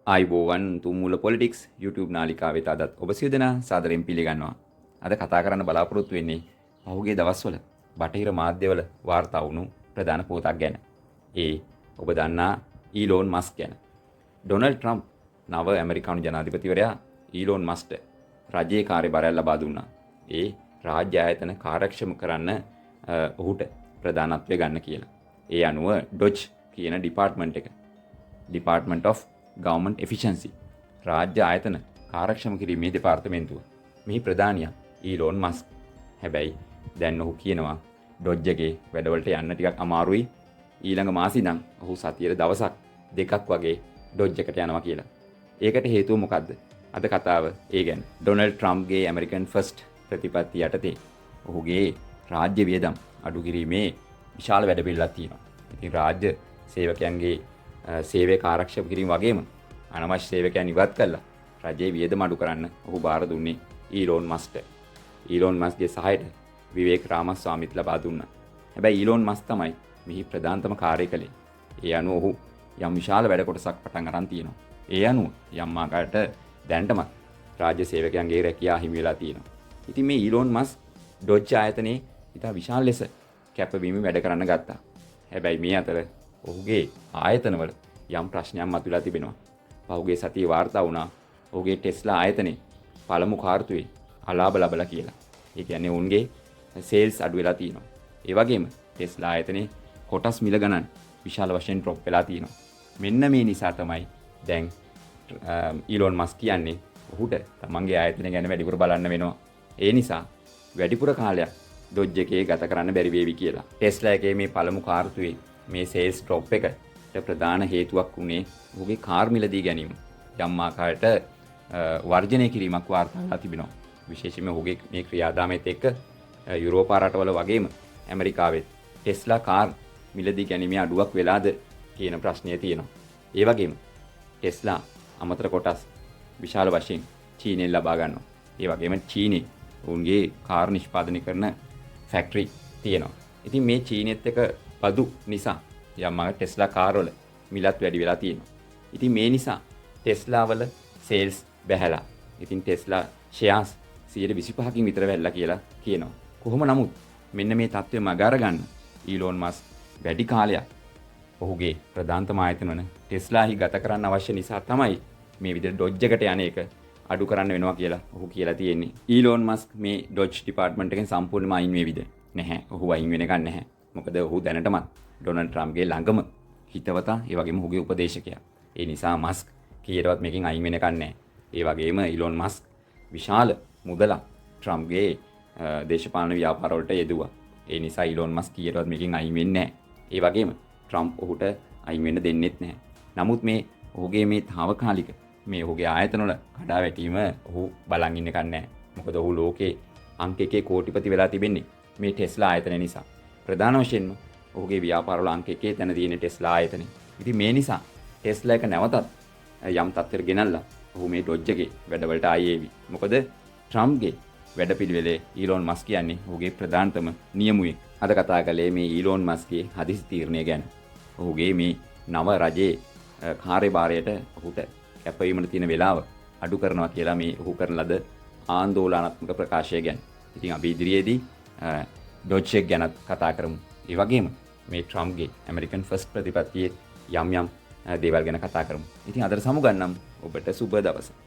ආයිබෝවන් තුම්මුල politics YouTube නාලිකාවේ අදත් ඔබ සියලු දෙනා සාදරයෙන් පිළිගන්නවා. අද කතා කරන්න බලාපොරොත්තු වෙන්නේ පහුගිය දවස්වල බටහිර මාධ්‍යවල වාර්තා වුණු ප්‍රධාන පුවතක් ගැන. ඒ ඔබ දන්නා ඊලෝන් මස්ක් ගැන. ඩොනල්ඩ් ට්‍රම්ප් නව ඇමරිකානු ජනාධිපතිවරයා ඊලෝන් මස්ක්ට රජයේ කාර්යභාරයක් ලබා දුන්නා. ඒ රාජ්‍ය ආයතන කාර්යක්ෂම කරන්න ඔහුට ප්‍රධානත්වය ගන්න කියලා. ඒ අනුව ඩොජ් කියන ඩිපාර්ට්මන්ට් එක ඩිපාර්ට්මන්ට් of ගවර්න්මන්ට් එෆිෂන්සි රාජ්‍ය ආයතන කාර්යක්ෂම කිරීමේ දෙපාර්තමේන්තුව මෙහි ප්‍රධානියා ඊලෝන් මස්ක්. හැබැයි දැන් ඔහු කියනවා ඩොජ් එකේ වැඩවලට යන්න ටිකක් අමාරුයි. ඊළඟ මාසෙ ඉඳන් ඔහු සතියේ දවසක් දෙකක් වගේ ඩොජ් එකට යනවා කියලා. ඒකට හේතුව මොකද්ද? අද කතාව ඒ ගැන. ඩොනල්ඩ් ට්‍රම්ප්ගේ ඇමරිකන් ෆස්ට් ප්‍රතිපත්තිය යටතේ ඔහුගේ රාජ්‍ය වියදම් අඩු කිරීමේ විශාල වැඩපිළිවෙලක් තියෙනවා. ඉතින් රාජ්‍ය සේවකයන්ගේ සේවය ආරක්ෂක කිරීම වගේම අනවශ්‍ය සේවකයන් ඉවත් කළා රජයේ වියදම අඩු කරන්න ඔහු බාර දුන්නේ ඊලෝන් මස්ක්ට. ඊලෝන් මස්ක්ගේ සහායට විවේක් රාමස්වාමීත් ලබා දුන්නා. හැබැයි ඊලෝන් මස්ක් තමයි මෙහි ප්‍රධානතම කාර්යය කළේ. ඒ අනුව ඔහු යම් විශාල වැඩ කොටසක් පටන් අරන් තියෙනවා. ඒ අනුව යම් ආකාරයට දැනටමත් රාජ්‍ය සේවකයන්ගේ රැකියාව හිමි වෙලා තියෙනවා. ඉතින් මේ ඊලෝන් මස්ක් ඩොජ් ආයතනයේ ඉතා විශාල ලෙස කැපවීම වැඩ කරන්න ගත්තා. හැබැයි මේ අතර ඔහුගේ ආයතනවල යම් ප්‍රශ්නයක් මතුවලා තිබෙනවා. පහුගිය සතියේ වාර්තා වුණා ඔහුගේ ටෙස්ලා ආයතනයේ පළමු කාර්තුවේ අලාභ ලැබලා කියලා. ඒ කියන්නේ ඔවුන්ගේ සේල්ස් අඩු වෙලා තියෙනවා. ඒ වගේම ටෙස්ලා ආයතනයේ කොටස් මිල ගණන් විශාල වශයෙන් ඩ්‍රොප් වෙලා තියෙනවා. මෙන්න මේ නිසා තමයි දැන් ඊලෝන් මස්ක් කියන්නේ ඔහුට තමන්ගේ ආයතනය ගැන වැඩිපුර බලන්න වෙනවා. ඒ නිසා වැඩිපුර කාලයක් ඩොජ් එකේ ගත කරන්න බැරි වේවි කියලා. ටෙස්ලා එකේ මේ පළමු කාර්තුවේ මේ සේල්ස් ඩ්‍රොප් එකට ප්‍රධාන හේතුවක් වුණේ ඔහුගේ කාර් මිලදී ගැනීම. යම් ආකාරයට වර්ජනය කිරීමක් වාර්තා වෙලා තිබෙනවා. විශේෂයෙන්ම ඔහුගේ මේ ක්‍රියාදාමයත් එක්ක යුරෝපා රටවල වගේම ඇමරිකාවෙත් ටෙස්ලා කාර් මිලදී ගැනීමේ අඩුවක් වෙලාද කියන ප්‍රශ්නය තියෙනවා. ඒ වගේම ටෙස්ලා අමතර කොටස් විශාල වශයෙන් චීනෙන් ලබා ගන්නවා. ඒ වගේම චීනේ ඔවුන්ගේ කාර් නිෂ්පාදනය කරන ෆැක්ටරි තියෙනවා. ඉතින් මේ චීනෙත් එක බදු නිසා යම් ටෙස්ලා කාර්වල මිලත් වැඩි වෙලා තියෙනවා. ඉතින් මේ නිසා ටෙස්ලා වල සේල්ස් බැහැලා. ඉතින් ටෙස්ලා ෂෙයාර්ස් 125කින් විතර වැල්ලා කියලා කියනවා. කොහොම නමුත් මෙන්න මේ තත්ත්වය මග අරගන්න ඊලෝන් මස්ක් වැඩි කාලයක් ඔහුගේ ප්‍රධානතම ආයතන වන ටෙස්ලාහි ගත කරන්න අවශ්‍ය නිසා තමයි මේ විදිහට ඩොජ් එකට යන එක අඩු කරන්න වෙනවා කියලා ඔහු කියලා තියෙන්නේ. ඊලෝන් මස්ක් මේ ඩොජ් ඩිපාර්ට්මන්ට් එකෙන් සම්පූර්ණයෙන්ම අයින් වෙවිද? නැහැ. ඔහු අයින් වෙන එකක් නැහැ. මොකද ඔහු දැනටමත් ඩොනල්ඩ් ට්‍රම්ප්ගේ ළඟම හිතවතා, ඒ වගේම ඔහුගේ උපදේශකයා. ඒ නිසා මස්ක් කීයටවත් මේකෙන් අයින් වෙන එකක් නැහැ. ඒ වගේම ඊලෝන් මස්ක් විශාල මුදලක් ට්‍රම්ප්ගේ දේශපාලන ව්‍යාපාර වලට යෙදුවා. ඒ නිසා ඊලෝන් මස්ක් කීයටවත් මේකෙන් අයින් වෙන්නේ නැහැ. ඒ වගේම ට්‍රම්ප් ඔහුට අයින් වෙන්න දෙන්නෙත් නැහැ. නමුත් මේ ඔහුගේ මේ తాවකාලික මේ ඔහුගේ ආයතනවල කඩා වැටීම ඔහු බලන් ඉන්න එකක් නැහැ. මොකද ඔහු ලෝකේ අංක 1 කෝටිපති වෙලා තිබෙන්නේ මේ ටෙස්ලා ආයතනය නිසා. ප්‍රධාන වශයෙන්ම ඔහුගේ ව්‍යාපාරවල අංක 1 තැන තියෙන ටෙස්ලා ආයතනය. ඉතින් මේ නිසා ටෙස්ලා එක නැවතත් යම් තත්ත්වයකට ගෙනල්ලා ඔහු මේ ඩොජ් එකේ වැඩවලට ආයේවි. මොකද ට්‍රම්ප්ගේ වැඩපිළිවෙලේ ඊලෝන් මස්ක් කියන්නේ ඔහුගේ ප්‍රධානතම නියමුවෙක්. අද කතා කළේ මේ ඊලෝන් මස්ක්ගේ හදිසි තීරණය ගැන. ඔහුගේ මේ නව රජයේ කාර්යභාරයට ඔහුට කැපවීමට තියෙන වෙලාව අඩු කරනවා කියලා මේ ඔහු කරන ලද ආందోලනාත්මක ප්‍රකාශය ගැන. ඉතින් අපි ඉදිරියේදී ඩොජ් එක ගැන කතා කරමු. ඒ වගේම මේ ට්‍රම්ප්ගේ ඇමරිකන් ෆස්ට් ප්‍රතිපත්තියේ යම් යම් දේවල් ගැන කතා කරමු. ඉතින් අදට සමුගන්නම්. ඔබට සුබ දවසක්.